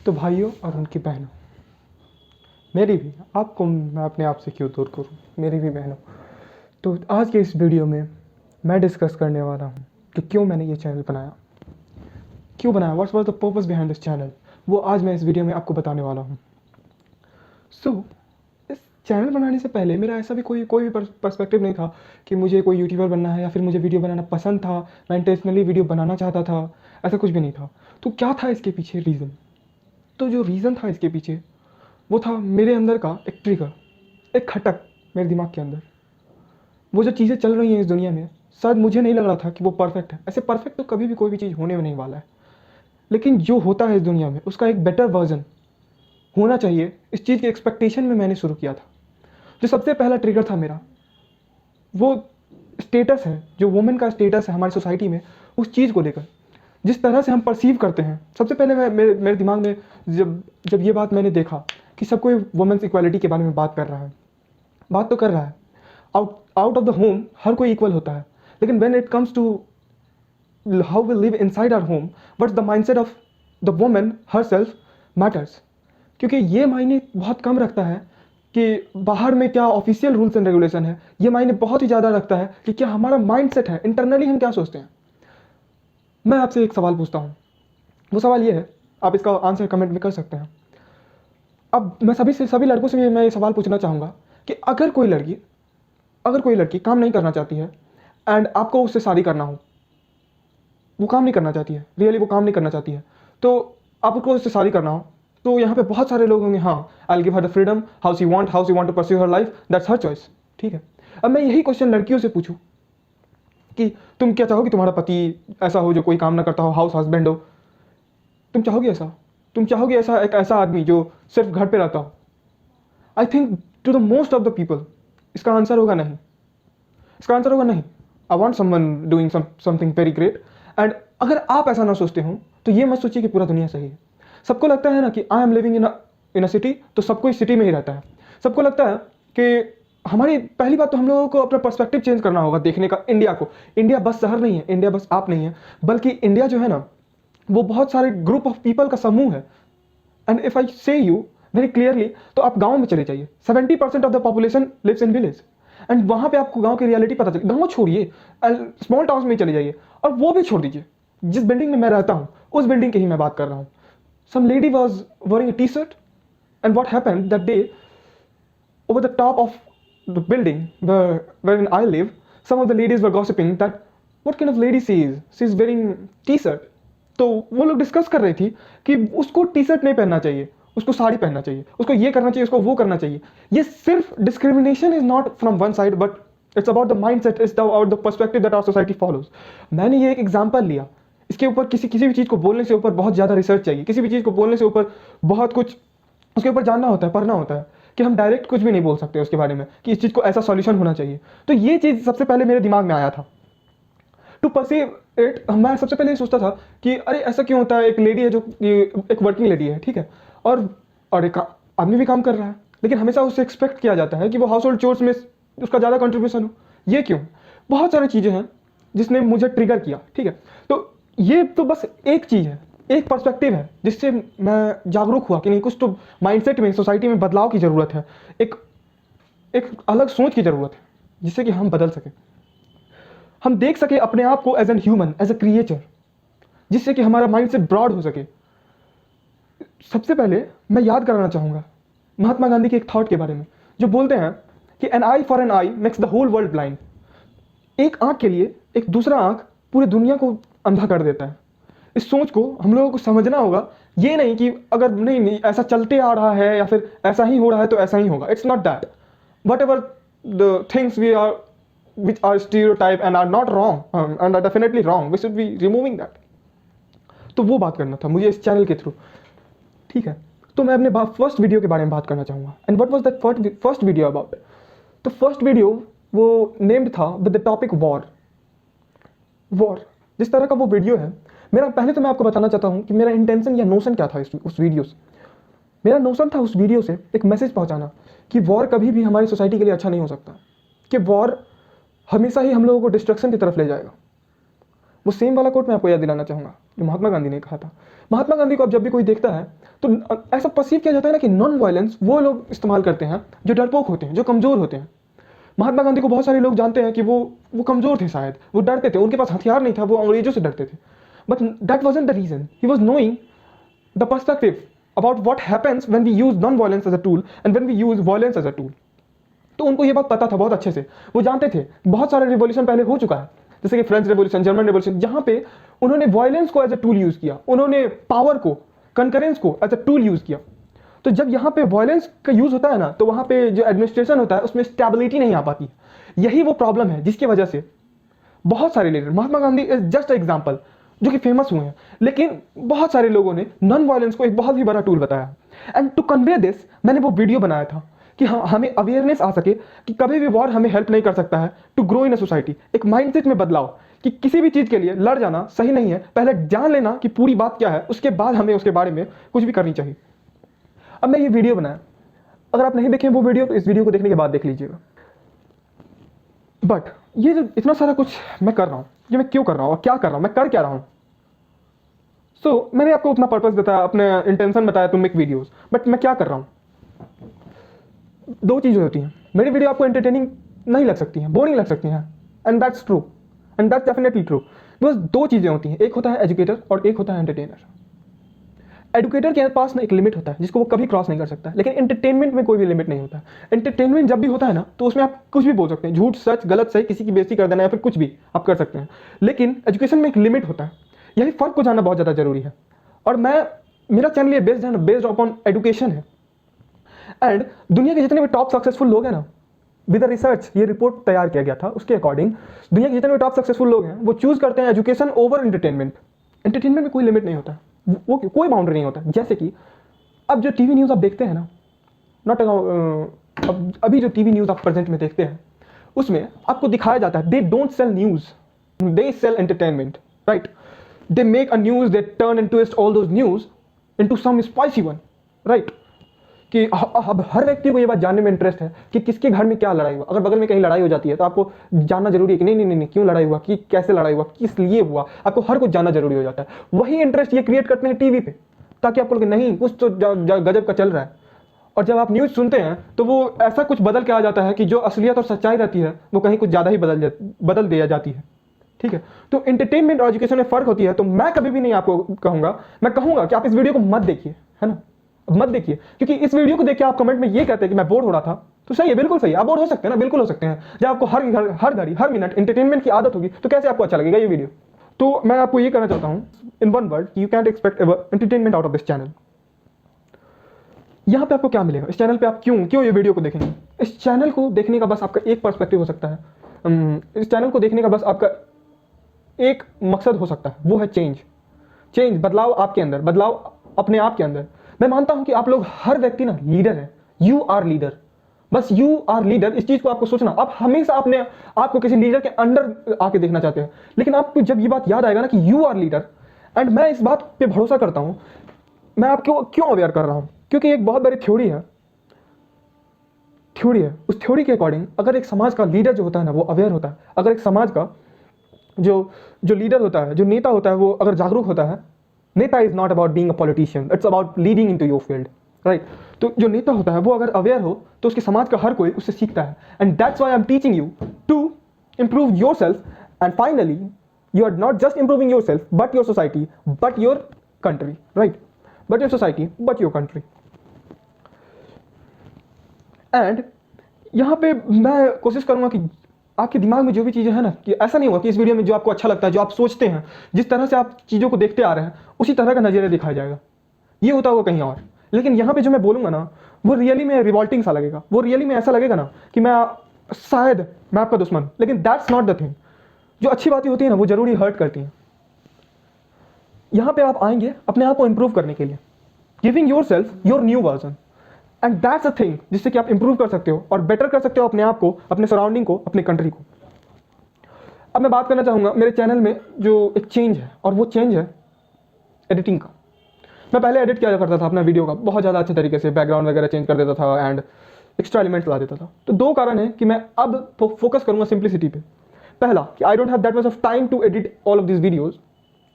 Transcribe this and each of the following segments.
तो भाइयों और उनकी बहनों, मेरी भी, आपको मैं अपने आप से क्यों दूर करूं, मेरी भी बहनों। तो आज के इस वीडियो में मैं डिस्कस करने वाला हूं कि क्यों मैंने ये चैनल बनाया, क्यों बनाया, what's was the purpose behind this channel. वो आज मैं इस वीडियो में आपको बताने वाला हूँ। इस चैनल बनाने से पहले मेरा ऐसा भी कोई भी पर्सपेक्टिव नहीं था कि मुझे कोई यूट्यूबर बनना है या फिर मुझे वीडियो बनाना पसंद था, मैं इंटेंशनली वीडियो बनाना चाहता था, ऐसा कुछ भी नहीं था। तो क्या था इसके पीछे रीज़न? तो जो रीज़न था इसके पीछे वो था मेरे अंदर का एक ट्रिगर, एक खटक मेरे दिमाग के अंदर। वो जो चीज़ें चल रही हैं इस दुनिया में, शायद मुझे नहीं लग रहा था कि वो परफेक्ट है। ऐसे परफेक्ट तो कभी भी कोई भी चीज़ होने में नहीं वाला है, लेकिन जो होता है इस दुनिया में उसका एक बेटर वर्जन होना चाहिए, इस चीज़ की एक्सपेक्टेशन में मैंने शुरू किया था। जो सबसे पहला ट्रिगर था मेरा, वो स्टेटस है, जो वुमेन का स्टेटस है हमारी सोसाइटी में, उस चीज़ को लेकर जिस तरह से हम परसीव करते हैं। सबसे पहले मेरे दिमाग में जब ये बात मैंने देखा कि सब कोई वुमेन्स इक्वालिटी के बारे में बात कर रहा है, बात तो कर रहा है, आउट ऑफ द होम हर कोई इक्वल होता है, लेकिन when it comes to how we live inside our home, what's the mindset of the women herself matters. क्योंकि ये मायने बहुत कम रखता है कि बाहर में क्या ऑफिशियल रूल्स एंड रेगुलेशन है, ये मायने बहुत ही ज़्यादा रखता है कि क्या हमारा माइंडसेट है, इंटरनली हम क्या सोचते हैं। मैं आपसे एक सवाल पूछता हूँ, वो सवाल ये है, आप इसका आंसर कमेंट में कर सकते हैं। अब मैं सभी लड़कों से मैं ये सवाल पूछना चाहूँगा कि अगर कोई लड़की काम नहीं करना चाहती है एंड आपको उससे शादी करना हो, वो काम नहीं करना चाहती है, रियली वो काम नहीं करना चाहती है, तो आपको उससे शादी करना हो, तो यहाँ पे बहुत सारे लोग होंगे, हाँ, I give her the freedom, how she want to pursue her life, that's her choice, ठीक है। अब मैं यही क्वेश्चन लड़कियों से पूछूं कि तुम क्या चाहोगी तुम्हारा पति ऐसा हो जो कोई काम ना करता हो, हाउस हस्बैंड हो? तुम चाहोगी ऐसा? तुम चाहोगी एक ऐसा आदमी जो सिर्फ घर पे रहता हो? I think to the most of the people इसका आंसर होगा नहीं। I want someone doing something very great. And अगर आप ऐसा ना सोचते हो तो ये मत सोचिए कि पूरा दुनिया सही है। सबको लगता है ना कि I am living in a city, तो सबको इस सिटी में ही रहता है। सबको लगता है कि हमारी पहली बात तो हम लोगों को अपना पर्सपेक्टिव चेंज करना होगा देखने का इंडिया को। इंडिया बस शहर नहीं है, इंडिया बस आप नहीं है, बल्कि इंडिया जो है ना, वो बहुत सारे ग्रुप ऑफ पीपल का समूह है। एंड इफ आई से यू वेरी क्लियरली, तो आप गांव में चले जाइए, 70% of the population lives in village, and वहां पे आपको गांव की रियलिटी पता चले। गांव छोड़िए, स्मॉल टाउन में चले जाइए, और वो भी छोड़ दीजिए, जिस बिल्डिंग में मैं रहता हूँ उस बिल्डिंग की ही मैं बात कर रहा हूँ। Some lady was wearing a t-shirt, and what happened that day, over the top of the building wherein I live, some of the ladies were gossiping that what kind of lady she is, she's wearing t-shirt। तो वो लोग discuss कर रही थी कि उसको T shirt नहीं पहनना चाहिए, उसको साड़ी पहनना चाहिए, उसको ये करना चाहिए, उसको वो करना चाहिए। ये सिर्फ discrimination is not from one side, but it's about the mindset, it's about the perspective that our society follows. मैंने ये एक एग्जांपल लिया। इसके ऊपर किसी भी चीज़ को बोलने से ऊपर बहुत ज़्यादा रिसर्च चाहिए, किसी भी चीज़ को बोलने से ऊपर बहुत कुछ उसके ऊपर जानना होता है, पढ़ना होता है, कि हम डायरेक्ट कुछ भी नहीं बोल सकते उसके बारे में कि इस चीज़ को ऐसा सॉल्यूशन होना चाहिए। तो ये चीज़ सबसे पहले मेरे दिमाग में आया था टू परसीव इट। मैं सबसे पहले ये सोचता था कि अरे ऐसा क्यों होता है, एक लेडी है जो एक वर्किंग लेडी है, ठीक है, और एक आदमी भी काम कर रहा है, लेकिन हमेशा उससे एक्सपेक्ट किया जाता है कि वो हाउस होल्ड चोर्स में उसका ज़्यादा कंट्रीब्यूशन हो। ये क्यों? बहुत सारी चीज़ें हैं जिसने मुझे ट्रिगर किया, ठीक है। तो ये तो बस एक चीज़ है, एक पर्सपेक्टिव है जिससे मैं जागरूक हुआ कि नहीं, कुछ तो माइंडसेट में, सोसाइटी में बदलाव की ज़रूरत है, एक अलग सोच की ज़रूरत है, जिससे कि हम बदल सकें, हम देख सके अपने आप को as an human, as a creature, जिससे कि हमारा माइंडसेट ब्रॉड हो सके। सबसे पहले मैं याद कराना चाहूँगा महात्मा गांधी के एक थॉट के बारे में, जो बोलते हैं कि an eye for an eye makes the whole world blind. एक आंख के लिए एक दूसरा आंख पूरी दुनिया को अंधा कर देता है। इस सोच को हम लोगों को समझना होगा। ये नहीं कि अगर नहीं ऐसा चलते आ रहा है या फिर ऐसा ही हो रहा है तो ऐसा ही होगा। It's not that. Whatever the things we are which are stereotype and are not wrong and are definitely wrong, we should be removing that। तो वो बात करना था मुझे इस चैनल के थ्रू, ठीक है। तो मैं अपने फर्स्ट वीडियो के बारे में बात करना चाहूँगा। And what was that first video about? तो फर्स्ट वीडियो वो नेम्ड था विद द टॉपिक वॉर। जिस तरह का वो वीडियो है, मेरा पहले तो मैं आपको बताना चाहता हूँ कि मेरा इंटेंशन या नोशन क्या था उस वीडियो से। मेरा नोशन था उस वीडियो से एक मैसेज पहुँचाना कि वॉर कभी भी हमारी सोसाइटी के लिए अच्छा नहीं हो सकता, कि वॉर हमेशा ही हम लोगों को डिस्ट्रक्शन की तरफ ले जाएगा। वो सेम वाला कोट मैं आपको याद दिलाना चाहूँगा जो महात्मा गांधी ने कहा था। महात्मा गांधी को अब जब भी कोई देखता है तो ऐसा परसीव किया जाता है ना कि नॉन वायलेंस वो लोग इस्तेमाल करते हैं जो डरपोक होते हैं, जो कमज़ोर होते हैं। महात्मा गांधी को बहुत सारे लोग जानते हैं कि वो कमज़ोर थे, शायद वो डरते थे, उनके पास हथियार नहीं था, वो अंग्रेजों से डरते थे। But that wasn't the reason, he was knowing the perspective about what happens when we use non violence as a tool and when we use violence as a tool. तो उनको ये बात पता था बहुत अच्छे से, वो जानते थे बहुत सारे रिवॉल्यूशन पहले हो चुका है, जैसे कि फ्रेंच रेवोल्यूशन, जर्मन रेवोल्यूशन, जहां पे उन्होंने वायलेंस को एज अ टूल यूज किया, उन्होंने पावर को, कंकरेंस को एज अ टूल यूज किया। तो जब यहाँ पे वायलेंस का यूज होता है ना, तो वहां पे जो एडमिनिस्ट्रेशन होता है उसमें स्टेबिलिटी नहीं आ पाती। यही वो प्रॉब्लम है जिसकी वजह से बहुत सारे leader, Mahatma Gandhi is just example जो कि फेमस हुए हैं, लेकिन बहुत सारे लोगों ने नॉन वायलेंस को एक बहुत ही बड़ा टूल बताया। एंड टू कन्वे दिस मैंने वो वीडियो बनाया था कि हमें अवेयरनेस आ सके कि कभी भी वॉर हमें हेल्प नहीं कर सकता है to grow in a society. एक माइंडसेट में बदलाव कि किसी भी चीज़ के लिए लड़ जाना सही नहीं है, पहले जान लेना कि पूरी बात क्या है, उसके बाद हमें उसके बारे में कुछ भी करनी चाहिए। अब मैं ये वीडियो बनाया, अगर आप नहीं देखें वो वीडियो तो इस वीडियो को देखने के बाद देख लीजिएगा। बट ये जो इतना सारा कुछ मैं कर रहा हूँ, ये मैं क्यों कर रहा हूँ और क्या कर रहा हूँ, मैं कर क्या रहा हूँ? सो मैंने आपको अपना पर्पस बताया, अपने इंटेंशन बताया टू मेक वीडियोस, बट मैं क्या कर रहा हूँ? दो चीज़ें होती हैं, मेरी वीडियो आपको एंटरटेनिंग नहीं लग सकती हैं, बोरिंग लग सकती हैं, and that's true, and that's definitely true. बस दो चीज़ें होती हैं, एक होता है एजुकेटर और एक होता है एंटरटेनर। एजुकेटर के पास ना एक लिमिट होता है जिसको वो कभी क्रॉस नहीं कर सकता, लेकिन एंटरटेनमेंट में कोई भी लिमिट नहीं होता। एंटरटेनमेंट जब भी होता है ना, तो उसमें आप कुछ भी बोल सकते हैं, झूठ, सच, गलत, सही, किसी की बेइज्जती कर देना या फिर कुछ भी आप कर सकते हैं। लेकिन एजुकेशन में एक लिमिट होता है, यही फर्क को जानना बहुत ज़्यादा जरूरी है। और मेरा चैनल ये बेस्ड अपॉन एजुकेशन है। एंड दुनिया के जितने भी टॉप सक्सेसफुल लोग हैं ना, विद रिसर्च ये रिपोर्ट तैयार किया गया था, उसके अकॉर्डिंग दुनिया के जितने भी टॉप सक्सेसफुल लोग हैं वो चूज करते हैं एजुकेशन ओवर एंटरटेनमेंट। एंटरटेनमेंट में कोई लिमिट नहीं होता, वो कोई बाउंड्री नहीं होता। जैसे कि अब जो टीवी न्यूज़ आप देखते हैं ना, नॉट अभी जो टीवी न्यूज़ आप प्रेजेंट में देखते हैं उसमें आपको दिखाया जाता है they don't sell news, they sell entertainment, right? They make a news, they turn and twist all those news into some spicy one, right? कि अब हर व्यक्ति को ये बात जानने में इंटरेस्ट है कि किसके घर में क्या लड़ाई हुआ। अगर बगल में कहीं लड़ाई हो जाती है तो आपको जानना जरूरी है कि नहीं, क्यों लड़ाई हुआ, कि कैसे लड़ाई हुआ, किस लिए हुआ, आपको हर कुछ जानना जरूरी हो जाता है। वही इंटरेस्ट ये क्रिएट करते हैं टीवी पे, ताकि आपको लगे नहीं कुछ तो गजब का चल रहा है। और जब आप न्यूज़ सुनते हैं तो वो ऐसा कुछ बदल के आ जाता है कि जो असलियत और सच्चाई रहती है वो कहीं कुछ ज़्यादा ही बदल दिया जाती है, ठीक है? तो एंटरटेनमेंट और एजुकेशन में फ़र्क होती है। तो मैं कभी भी नहीं आपको कहूँगा, मैं कहूँगा कि आप इस वीडियो को मत देखिए, है ना, मत देखिए, क्योंकि इस वीडियो को देख के आप कमेंट में ये कहते हैं कि मैं बोर हो रहा था, तो सही है, बिल्कुल सही है, आप बोर हो सकते हैं ना, बिल्कुल हो सकते हैं। जब आपको हर घड़ी हर मिनट एंटरटेनमेंट की आदत होगी तो कैसे आपको अच्छा लगेगा ये वीडियो? तो मैं आपको ये कहना चाहता हूँ in one word, you can't expect entertainment out of this channel. यहाँ पे आपको क्या मिलेगा? इस चैनल पे आप क्यों ये वीडियो को देखेंगे? इस चैनल को देखने का बस आपका एक पर्सपेक्टिव हो सकता है, इस चैनल को देखने का बस आपका एक मकसद हो सकता है, वो है चेंज, बदलाव आपके अंदर, बदलाव अपने आप के अंदर। मैं मानता हूं कि आप लोग हर व्यक्ति ना लीडर है, यू आर लीडर, बस यू आर लीडर। इस चीज को आपको सोचना, आप हमेशा अपने आपको किसी लीडर के अंडर आके देखना चाहते हैं, लेकिन आपको जब ये बात याद आएगा ना कि यू आर लीडर, एंड मैं इस बात पे भरोसा करता हूं। मैं आपको क्यों अवेयर कर रहा हूं? क्योंकि एक बहुत बड़ी थ्योरी है, उस थ्योरी के अकॉर्डिंग अगर एक समाज का लीडर जो होता है ना वो अवेयर होता है, अगर एक समाज का जो लीडर होता है, जो नेता होता है, वो अगर जागरूक होता है, नेता is not about being a politician, it's about leading into your field, right? तो जो नेता होता है वो अगर अवेयर हो तो उसके समाज का हर कोई उससे सीखता है। And that's why I am teaching you to improve yourself, and finally you are not just improving yourself but your society, but your country, right? But your society, but your country. And यहाँ पे मैं कोशिश करूंगा कि आपके दिमाग में जो भी चीज़ें हैं ना, कि ऐसा नहीं होगा कि इस वीडियो में जो आपको अच्छा लगता है, जो आप सोचते हैं, जिस तरह से आप चीज़ों को देखते आ रहे हैं, उसी तरह का नज़रिया दिखाया जाएगा, ये होता होगा कहीं और। लेकिन यहाँ पे जो मैं बोलूँगा ना वो रियली में रिवॉल्टिंग सा लगेगा, वो रियली में ऐसा लगेगा ना कि शायद मैं आपका दुश्मन, लेकिन दैट्स नॉट द थिंग। जो अच्छी बातें होती है ना वो जरूरी हर्ट करती हैं। यहाँ पे आप आएंगे अपने आप को इंप्रूव करने के लिए, giving your self your new version, and that's a thing जिससे कि आप इंप्रूव कर सकते हो और बेटर कर सकते हो अपने आप को, अपने सराउंडिंग को, अपने कंट्री को। अब मैं बात करना चाहूँगा मेरे चैनल में जो एक चेंज है, और वो चेंज है एडिटिंग का। मैं पहले एडिट किया करता था अपना वीडियो का बहुत ज़्यादा अच्छे तरीके से, बैकग्राउंड वगैरह चेंज कर देता था एंड एक्स्ट्रा एलिमेंट्स ला देता था। तो दो कारण है कि मैं अब फोकस करूँगा सिंप्लिसिटी पे। पहला कि I don't have that much of time to edit all of this videos,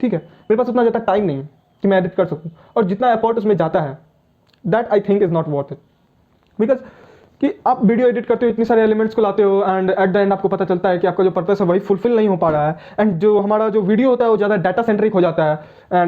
ठीक है, मेरे पास उतना ज़्यादा टाइम नहीं है कि मैं एडिट कर सकूँ, और जितना एफर्ट उसमें जाता है that I think is not worth it. Because कि आप वीडियो एडिट करते हो, इतने सारे एलिमेंट्स को लाते हो, एंड एट द एंड आपको पता चलता है कि आपका जो पर्पस है वही फुलफिल नहीं हो पा रहा है, एंड जो हमारा जो वीडियो होता है वो ज़्यादा डाटा सेंट्रिक हो जाता है।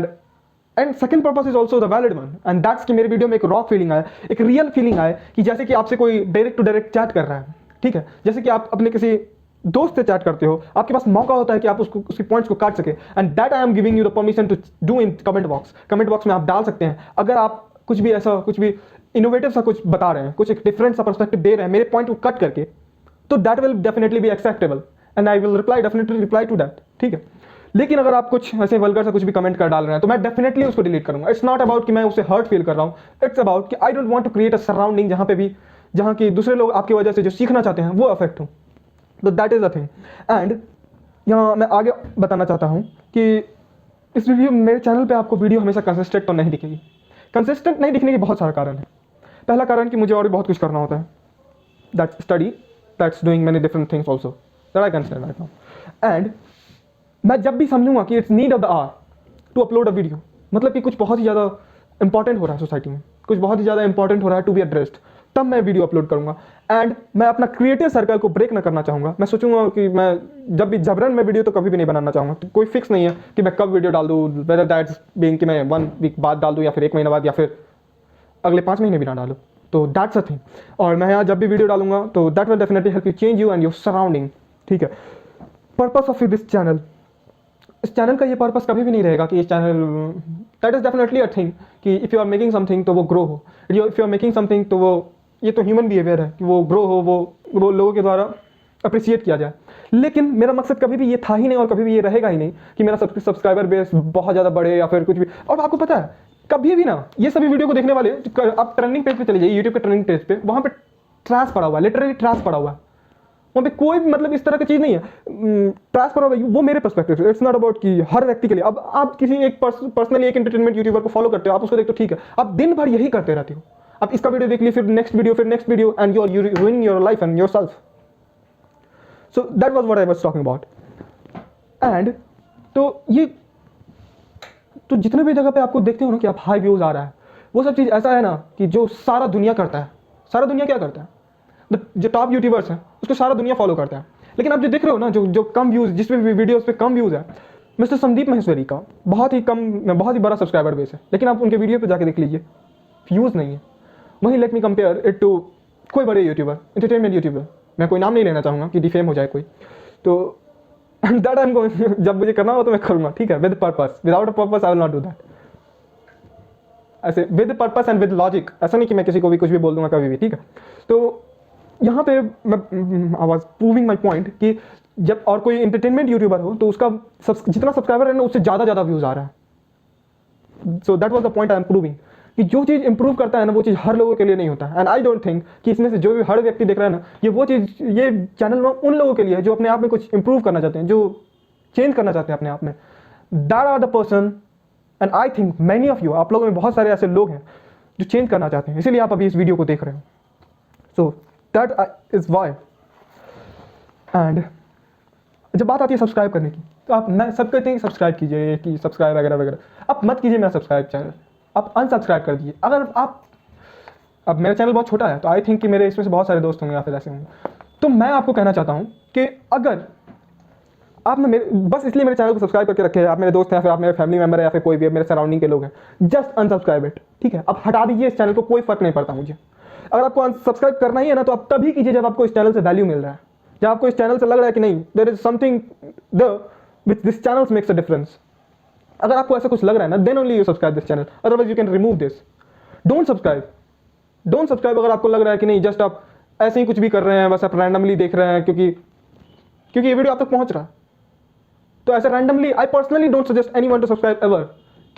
And second purpose is also the valid one, and that's कि मेरे वीडियो में एक रॉ फीलिंग आए, एक रियल फीलिंग आए, कि जैसे कि आपसे कोई डायरेक्ट टू डायरेक्ट चैट कर रहा है, ठीक है, जैसे कि आप अपने किसी दोस्त से चैट करते हो, आपके पास मौका होता है कि आप उसको उसके पॉइंट्स को काट सके, and that I am giving you the permission to do in comment box. Comment box में आप डाल सकते हैं अगर आप कुछ भी ऐसा, कुछ भी इनोवेटिव सा कुछ बता रहे हैं, कुछ एक डिफरेंट सा पर्सपेक्टिव दे रहे हैं मेरे पॉइंट को कट करके, तो that will definitely be acceptable and I will definitely reply to that, ठीक है। लेकिन अगर आप कुछ ऐसे वल्गर सा कुछ भी कमेंट कर डाल रहे हैं तो मैं डेफिनेटली उसको डिलीट करूंगा। इट्स नॉट अबाउट कि मैं उससे हर्ट फील कर रहा हूँ, इट्स अबाउट कि I don't want to create a surrounding जहाँ की दूसरे लोग आपकी वजह से जो सीखना चाहते हैं वो अफेक्ट हो। तो that is the thing. And यहाँ मैं आगे बताना चाहता हूँ कि इस वीडियो मेरे चैनल पे आपको वीडियो हमेशा कंसिस्टेंट तो नहीं दिखेगी। कंसिस्टेंट नहीं दिखने के बहुत सारे कारण हैं। पहला कारण कि मुझे और भी बहुत कुछ करना होता है, that's study, that's doing many different things also that I can say right now. And मैं जब भी समझूंगा कि it's need of the hour to upload a video, मतलब कि कुछ बहुत ही ज़्यादा इंपॉर्टेंट हो रहा है सोसाइटी में, कुछ बहुत ही ज़्यादा इंपॉर्टेंट हो रहा है टू बी एड्रेस्ड, तब मैं वीडियो अपलोड करूंगा। एंड मैं अपना क्रिएटिव सर्कल को ब्रेक ना करना चाहूँगा। मैं सोचूंगा कि मैं जब भी जबरन में वीडियो तो कभी भी नहीं बनाना चाहूँगा। तो कोई फिक्स नहीं है कि मैं कब वीडियो डाल दूँ, वेदर दैट्स बीइंग कि मैं 1 वीक बाद डाल दूँ या फिर 1 महीने बाद या फिर अगले 5 महीने भी ना डालूँ। तो दैट्स अ थिंग। और मैं यहाँ जब भी वीडियो डालूंगा तो that will definitely help you change you and your surrounding, ठीक है। पर्पस ऑफ दिस चैनल, इस चैनल का ये पर्पस कभी भी नहीं रहेगा कि इस channel, that is definitely a thing कि if you are making something तो वो ग्रो हो, if you are making something तो वो, ये तो ह्यूमन बिहेवियर है कि वो ग्रो हो, वो लोगों के द्वारा अप्रिशिएट किया जाए। लेकिन मेरा मकसद कभी भी ये था ही नहीं और कभी भी ये रहेगा ही नहीं कि मेरा सब्सक्राइबर बेस बहुत ज़्यादा बढ़े या फिर कुछ भी। और आपको पता है कभी भी ना, ये सभी वीडियो को देखने वाले आप ट्रेंडिंग पेज पे चले जाइए, यूट्यूब के ट्रेंडिंग पेज पे, वहाँ पे ट्रैश पड़ा हुआ है, लिटरली ट्रैश पड़ा हुआ है, वहाँ पे कोई भी मतलब इस तरह की चीज़ नहीं है। ट्रैश पड़ा हुआ है, वो मेरे पर्सपेक्टिव से, इट्स नॉट अबाउट कि हर व्यक्ति के लिए। अब आप किसी एक पर्सनली एक एंटरटेनमेंट यूट्यूबर को फॉलो करते हो, आप उसको देखते हो, ठीक है, आप दिन भर यही करते रहते हो, आप इसका वीडियो देख लिए, फिर next video and you are ruining your life and yourself. So that was what I was talking about. And तो जितने भी जगह पे आपको देखते हो ना कि आप हाई व्यूज आ रहा है, वो सब चीज़ ऐसा है ना कि जो सारा दुनिया करता है। सारा दुनिया क्या करता है? जो टॉप यूट्यूबर्स हैं उसको सारा दुनिया फॉलो करता है। लेकिन आप जो देख रहे हो ना, जो कम व्यूज, जिस पे वीडियोस पे कम व्यूज है, मिस्टर संदीप महेश्वरी का बहुत ही बड़ा सब्सक्राइबर बेस है, लेकिन आप उनके वीडियो पे जाके देख लीजिए, व्यूज नहीं है। वहीं let me compare it to कोई बड़े यूट्यूबर, एंटरटेनमेंट यूट्यूबर, मैं कोई नाम नहीं लेना चाहूँगा कि डिफेम हो जाए कोई, तो दैट आई एम गोइंग, जब मुझे करना हो तो मैं करूँगा, ठीक है, with purpose, without a purpose I will not do that. ऐसे with purpose and with logic, ऐसा नहीं कि मैं किसी को भी कुछ भी बोल दूंगा कभी भी, ठीक है। तो यहाँ पे मैं I was proving my point कि जब और कोई एंटरटेनमेंट यूट्यूबर हो तो उसका जितना सब्सक्राइबर है ना उससे ज़्यादा व्यूज़ आ रहा है। सो that was the point I am proving कि जो चीज़ इंप्रूव करता है ना वो चीज़ हर लोगों के लिए नहीं होता है। एंड आई डोंट थिंक कि इसमें से जो भी हर व्यक्ति देख रहा है ना, ये चैनल उन लोगों के लिए है जो अपने आप में कुछ इंप्रूव करना चाहते हैं, जो चेंज करना चाहते हैं अपने आप में। That are the person and I think many of you, आप लोगों में बहुत सारे ऐसे लोग हैं जो चेंज करना चाहते हैं, इसीलिए आप अभी इस वीडियो को देख रहे हो। So that is why. And जब बात आती है सब्सक्राइब करने की, तो आप, मैं सब कहते हैं सब्सक्राइब कीजिए, कि सब्सक्राइब वगैरह वगैरह, आप मत कीजिए मेरा सब्सक्राइब चैनल, आप अनसब्सक्राइब कर दीजिए। अगर आप, अब मेरा चैनल बहुत छोटा है तो आई थिंक कि मेरे इसमें से बहुत सारे दोस्त होंगे या फिर ऐसे होंगे, तो मैं आपको कहना चाहता हूँ कि अगर आपने बस इसलिए मेरे चैनल को सब्सक्राइब करके रखे हैं, आप मेरे दोस्त हैं, फिर आप मेरे फैमिली मेंबर है या फिर कोई भी मेरे सराउंडिंग के लोग हैं, जस्ट अनसब्सक्राइब इट, ठीक है। आप हटा दीजिए इस चैनल को, कोई फर्क नहीं पड़ता मुझे। अगर आपको अनसब्सक्राइब करना ही है ना तो आप तभी कीजिए जब आपको इस चैनल से वैल्यू मिल रहा है, जब आपको इस चैनल से लग रहा है कि नहीं there is something which this channel makes a difference. अगर आपको ऐसा कुछ लग रहा है ना, then only you subscribe this channel, otherwise you can remove this. Don't subscribe अगर आपको लग रहा है कि नहीं जस्ट आप ऐसे ही कुछ भी कर रहे हैं, बस आप रैंडमली देख रहे हैं क्योंकि ये वीडियो आप तक पहुंच रहा है, तो ऐसे randomly I personally don't suggest anyone to subscribe ever.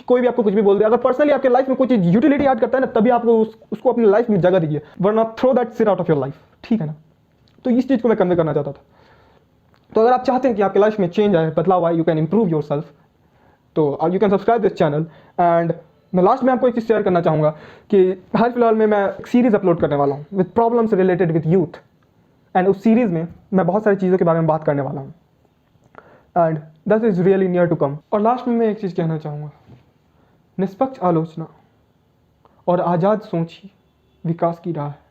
कोई भी आपको कुछ भी बोल दे, अगर पर्सनली आपके लाइफ में कोई चीज यूटिलिटी ऐड करता है ना, तभी आपको उसको अपनी लाइफ में जगह दीजिए, वरना throw that shit out of your life, ठीक है ना। तो इस चीज को मैं कन्वे करना चाहता था। तो अगर आप चाहते हैं कि आपके लाइफ में चेंज आए, बदलाव आए, you can improve yourself, तो you can subscribe this channel. And मैं लास्ट में आपको एक चीज़ शेयर करना चाहूँगा कि हाल फिलहाल में मैं एक सीरीज़ अपलोड करने वाला हूँ with problems related with youth. And उस सीरीज़ में मैं बहुत सारी चीज़ों के बारे में बात करने वाला हूँ। And that is really near to come. और लास्ट में मैं एक चीज़ कहना चाहूँगा, निष्पक्ष आलोचना और आज़ाद सोच ही विकास की राह है।